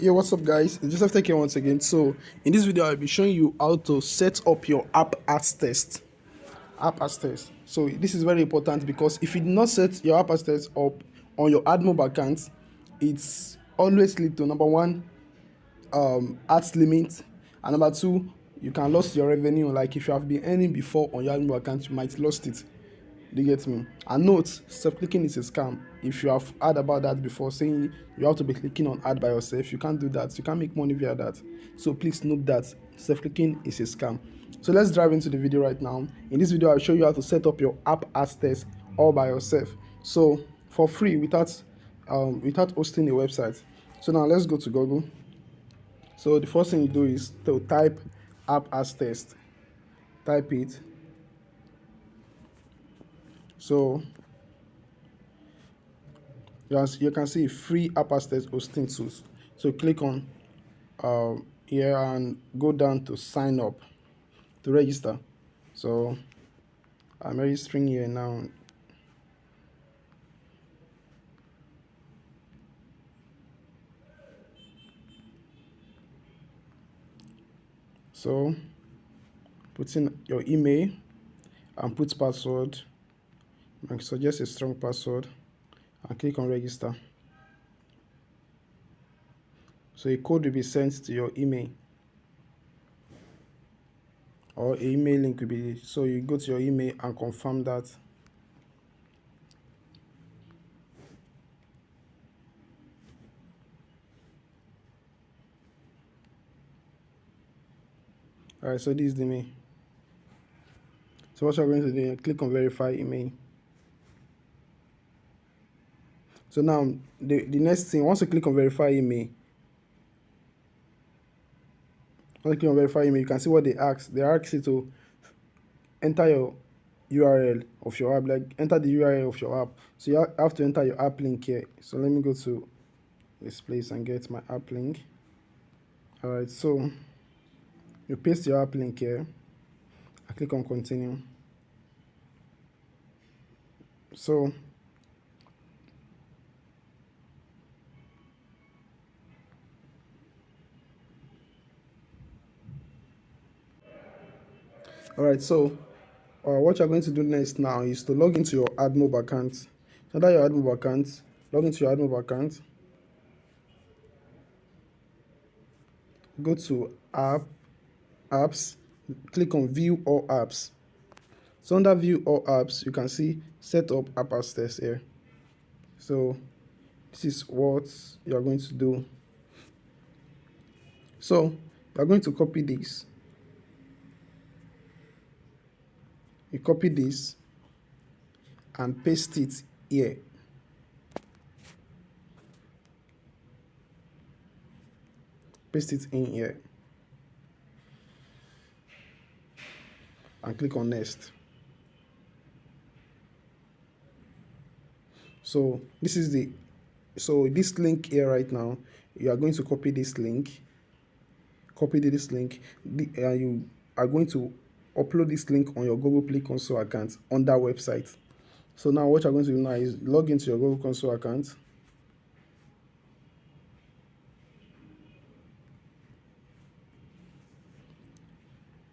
Yeah, what's up guys, it's Joseph Tech here once again. So in this video I'll be showing you how to set up your app as test. So this is very important because if you do not set your app as test up on your AdMob account, it's always lead to number one, ads limit, and number two, you can lose your revenue. Like if you have been earning before on your AdMob account, you might lost it. Do you get me? And note, self-clicking is a scam. If you have heard about that before, saying you have to be clicking on ad by yourself, you can't do that. You can't make money via that. So please note that self-clicking is a scam. So let's dive into the video right now. In this video, I'll show you how to set up your app as test all by yourself. So for free, without hosting a website. So now let's go to Google. So the first thing you do is to type app as test. Type it. So as you can see, free app as test hosting tools. So click on here and go down to sign up to register. So I'm registering here now. So put in your email and put password. I suggest a strong password and click on register. So a code will be sent to your email, or an email link will be, so you go to your email and confirm that. Alright, so this is the email. So what you're going to do, click on verify email. So now the next thing, once you click on verify email, you can see what they ask. They ask you to enter your URL of your app, like enter the URL of your app. So you have to enter your app link here. So let me go to this place and get my app link. Alright, so you paste your app link here. I click on continue. So alright, so what you're going to do next now is to log into your AdMob account. So under your AdMob account, log into your AdMob account. Go to apps, click on view all apps. So under view all apps, you can see set up app as test here. So this is what you are going to do. So you are going to copy this. You copy this and paste it here. Paste it in here and click on next. So this is this link here right now. You are going to copy this link. You are going to upload this link on your Google Play Console account on that website. So now what you're going to do now is log into your Google Console account.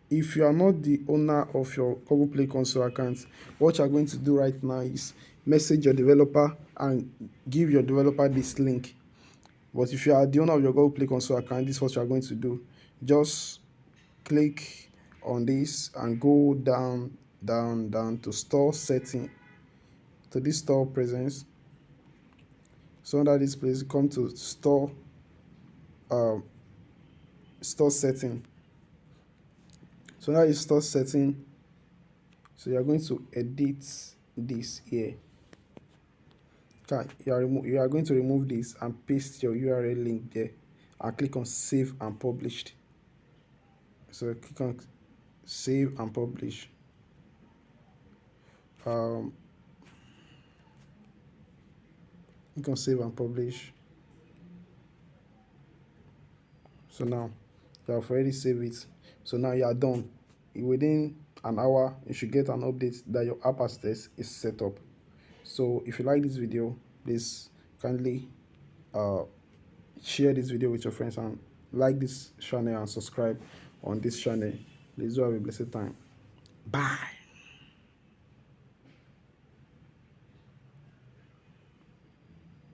If you are not the owner of your Google Play Console account, what you're going to do right now is message your developer and give your developer this link. But if you are the owner of your Google Play Console account, this is what you are going to do. Just click on this and go down to store setting, to this store presence. So under this place, come to store setting. So now is store setting. So you are going to edit this here. You are going to remove this and paste your URL link there and click on save and published. So click on save and publish. Click on save and publish. So now you have already saved it. So now you are done. Within an hour, you should get an update that your app as test is set up. So if you like this video, please kindly share this video with your friends and like this channel and subscribe on this channel. Please do have a blessed time. Bye.